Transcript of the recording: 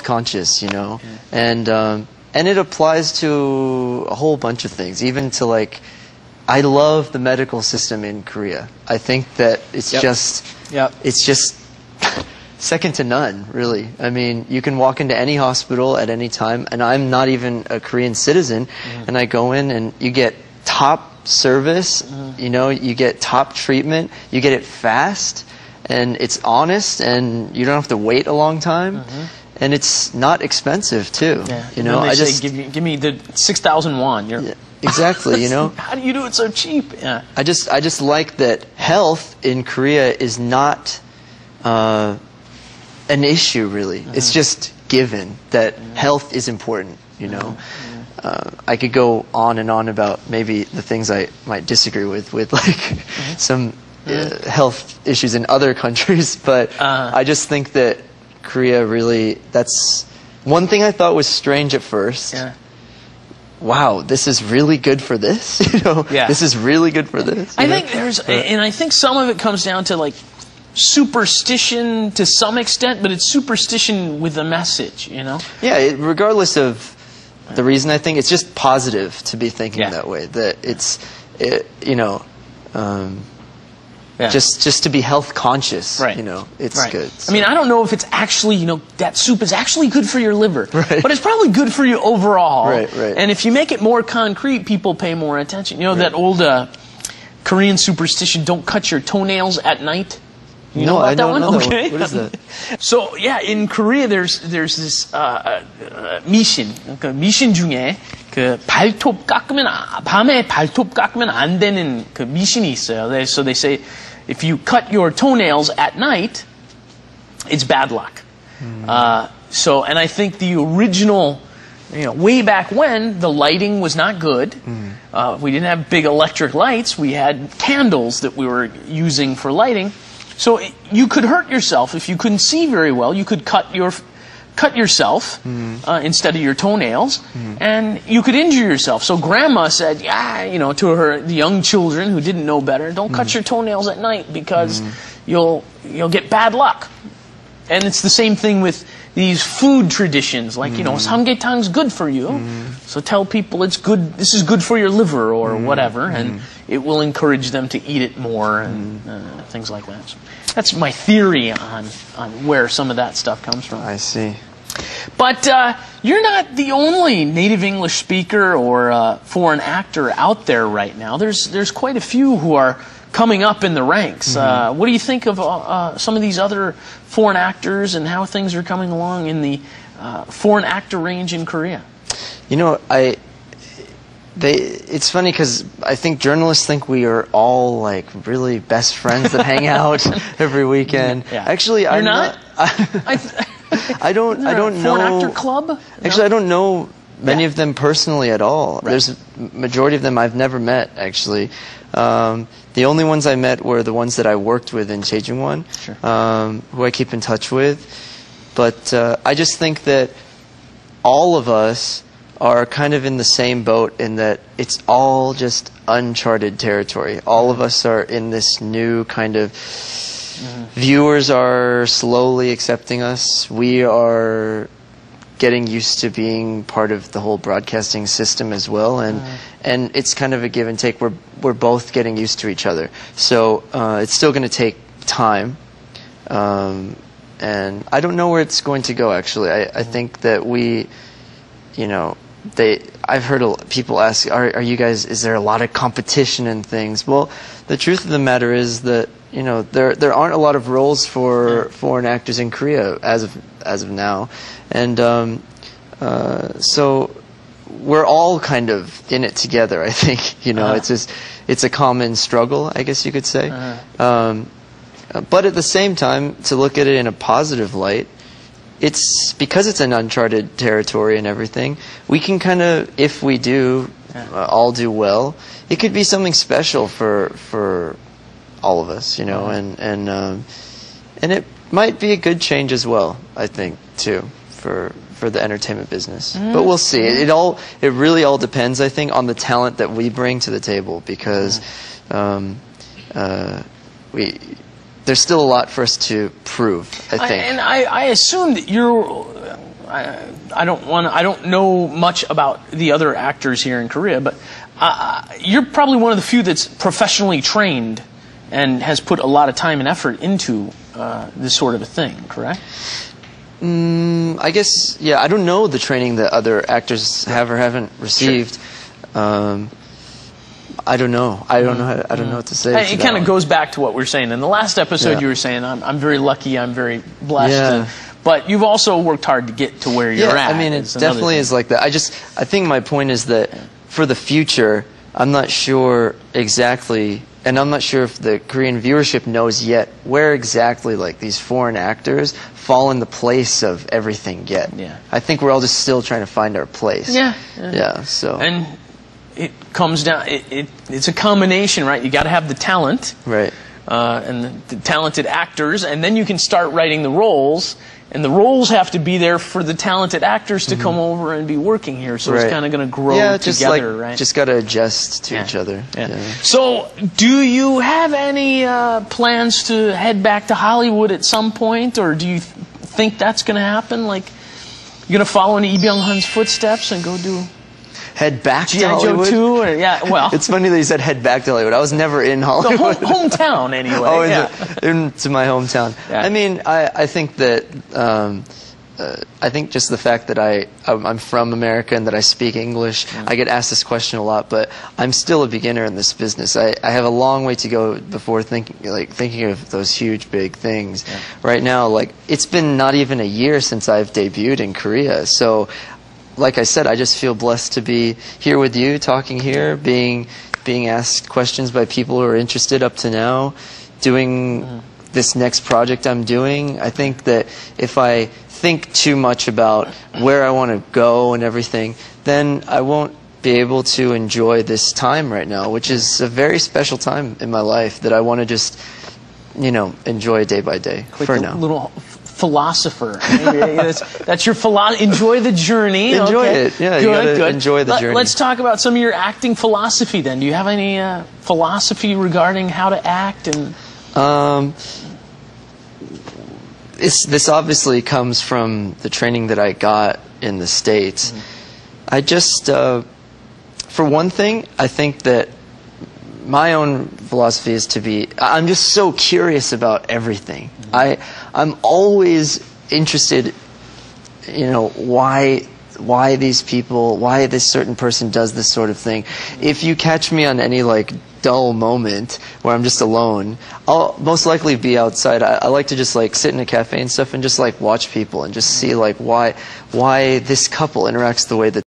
conscious, you know, and it applies to a whole bunch of things, even to like, I love the medical system in Korea. I think that it's just second to none, really. I mean, you can walk into any hospital at any time, and I'm not even a Korean citizen, and I go in and you get top service, you know, you get top treatment, you get it fast, and it's honest, and you don't have to wait a long time, and it's not expensive too. Yeah. You know, I just give me the 6,000 won. Yeah, exactly. You know, how do you do it so cheap? Yeah. I just like that health in Korea is not an issue, really. It's just given that health is important, you know. I could go on and on about maybe the things I might disagree with like some health issues in other countries, but I just think that Korea really, that's one thing I thought was strange at first. Yeah. Wow, this is really good for this? You know, this is really good for this? I think there's, and I think some of it comes down to like superstition to some extent, but it's superstition with a message, you know? Yeah, regardless of the reason, I think it's just positive to be thinking that way. That you know, just to be health conscious, you know, it's good. So. I mean, I don't know if it's actually, you know, that soup is actually good for your liver, right. but it's probably good for you overall. Right. And if you make it more concrete, people pay more attention. You know that old Korean superstition, don't cut your toenails at night? You know about I don't that one? know. Okay. What is that? So yeah, in Korea there's this 미신, 그러니까 미신 중에 그 발톱 깎으면 밤에 발톱 깎으면 안 되는 그 미신이 있어요. So they say if you cut your toenails at night, it's bad luck. So and I think the original, you know, way back when the lighting was not good. We didn't have big electric lights. We had candles that we were using for lighting. So you could hurt yourself if you couldn't see very well. You could cut yourself instead of your toenails, and you could injure yourself. So Grandma said, you know, to the young children who didn't know better, don't cut your toenails at night because you'll get bad luck. And it's the same thing with these food traditions, like, you know, samgyetang's good for you, so tell people it's good. This is good for your liver or whatever, and it will encourage them to eat it more and things like that. So that's my theory on where some of that stuff comes from. I see. But you're not the only native English speaker or foreign actor out there right now. There's quite a few who are coming up in the ranks. What do you think of some of these other foreign actors and how things are coming along in the foreign actor range in Korea? You know, it's funny because I think journalists think we are all like really best friends that hang out every weekend. Yeah. Actually, You're I'm not. I don't know. Foreign actor club? Actually, I don't know many of them personally at all. There's a majority of them I've never met, actually. The only ones I met were the ones that I worked with in Daejungwon, who I keep in touch with. But I just think that all of us are kind of in the same boat in that it's all just uncharted territory. All of us are in this new kind of... Viewers are slowly accepting us. We are getting used to being part of the whole broadcasting system as well, and it's kind of a give and take. We're both getting used to each other, so it's still going to take time, and I don't know where it's going to go. Actually, I think that we, you know, I've heard people ask, "Are you guys? Is there a lot of competition and things?" Well, the truth of the matter is that, you know, there aren't a lot of roles for foreign actors in Korea as of now, and so we're all kind of in it together. I think, you know, it's a common struggle, I guess you could say. But at the same time, to look at it in a positive light, it's because it's an uncharted territory and everything. We can kind of, if we do all do well, it could be something special for all of us, you know, and it might be a good change as well, I think, too, for the entertainment business. But we'll see. It really all depends, I think, on the talent that we bring to the table, because there's still a lot for us to prove, I think. And I assume that you're I don't know much about the other actors here in Korea, but you're probably one of the few that's professionally trained and has put a lot of time and effort into this sort of a thing, correct? I guess, yeah, I don't know the training that other actors have or haven't received. Sure. I don't know. I don't know what to say. It kind of goes back to what we were saying in the last episode. You were saying, I'm very lucky, I'm very blessed. But you've also worked hard to get to where you're at. I mean, it definitely is like that. I think my point is that for the future, I'm not sure exactly, and I'm not sure if the Korean viewership knows yet where exactly like these foreign actors fall in the place of everything yet. I think we're all just still trying to find our place. So. And it comes down, it's a combination, right? You got to have the talent. Right. And the talented actors, and then you can start writing the roles. And the roles have to be there for the talented actors to come over and be working here. So it's kind of going to grow together, right? Just got to adjust to each other. So, do you have any plans to head back to Hollywood at some point, or do you think that's going to happen? Like, you're going to follow in Lee Byung-hun's footsteps and go do head back to G.I. Joe Hollywood? 2? Or, well, it's funny that you said head back to Hollywood. I was never in Hollywood. The hometown, anyway. Into my hometown. I mean, I think that I think just the fact that I'm from America and that I speak English, I get asked this question a lot, but I'm still a beginner in this business. I have a long way to go before thinking of those huge, big things. Right now, like, it's been not even a year since I've debuted in Korea, so like I said, I just feel blessed to be here with you, talking here, being asked questions by people who are interested up to now, doing this next project I'm doing. I think that if I think too much about where I want to go and everything, then I won't be able to enjoy this time right now, which is a very special time in my life that I want to just, enjoy day by day for now. Little philosopher. That's your philosophy. Enjoy the journey. Enjoy it. Yeah, good. Enjoy the journey. Let's talk about some of your acting philosophy then. Do you have any philosophy regarding how to act? And this obviously comes from the training that I got in the States. I just, for one thing, I think that my own philosophy is I'm just so curious about everything. I'm always interested, why these people, why this certain person does this sort of thing. If you catch me on any dull moment where I'm just alone, I'll most likely be outside. I like to just sit in a cafe and stuff and just watch people and just see why this couple interacts the way that